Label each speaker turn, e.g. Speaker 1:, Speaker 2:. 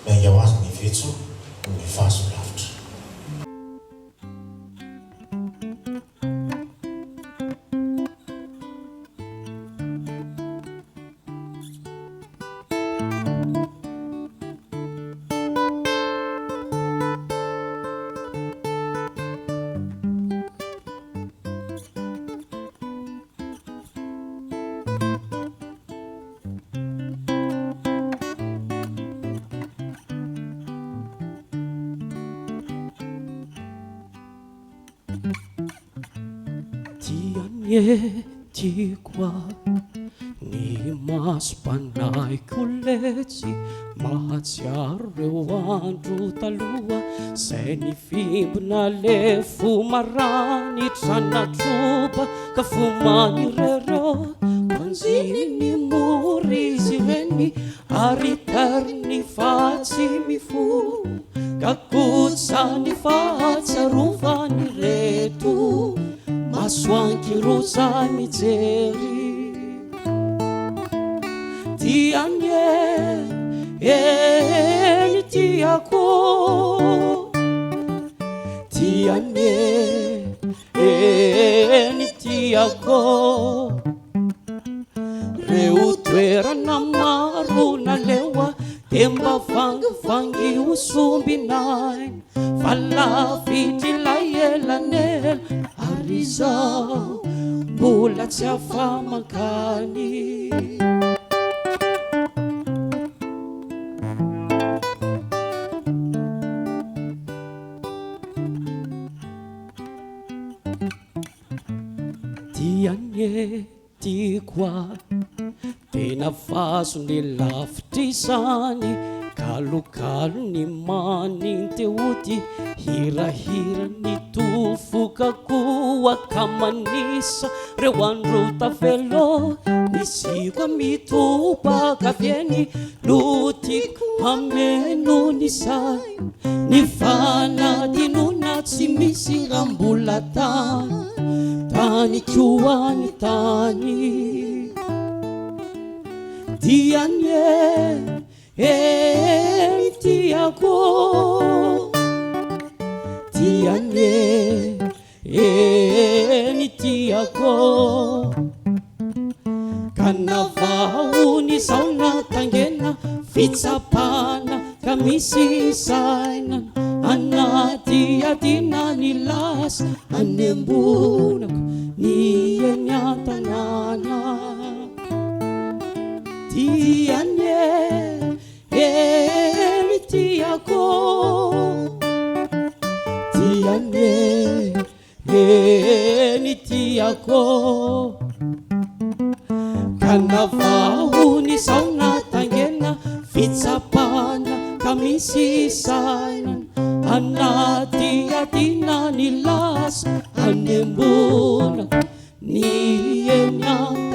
Speaker 1: Mainga ho azy mivetso ny vaso lavitra.
Speaker 2: Tiako ny masom-panahyko letsy mahatsiaro reo andro taloha zay nifimbona le fo marany tranatroba ka fo manirereo manjiny ny mory izy reny ary tariny fatsy mifo ka kotsany fahatsarovany reto masoanky rosa mijery tianye eny tiako tianye eny tiako reo toerana maro naleoa de mba vangivangy osombinay fa lavitry lay elanela ary zao mbola tsy afamankany tianye tikoa tena vaso ny lavitry zany kalokalo ny maninteody hirahira ny tofoka koa ka manisa reo andro tavelo nisiko mitopaka vieny no tiko ameno ny say ny fanadinona tsy misy rambola tany koany tany tianye eny tiako tianye eny tiako kanavaony zao natangena fitsapana ka misy saina anaty adina ny lasa anembonako ny eny an-tanàna tianye eny tiako tianye eny tiako kanavaony zao natangena fitsapana ka misy saina anaty adina ny lasa anembonako ny eny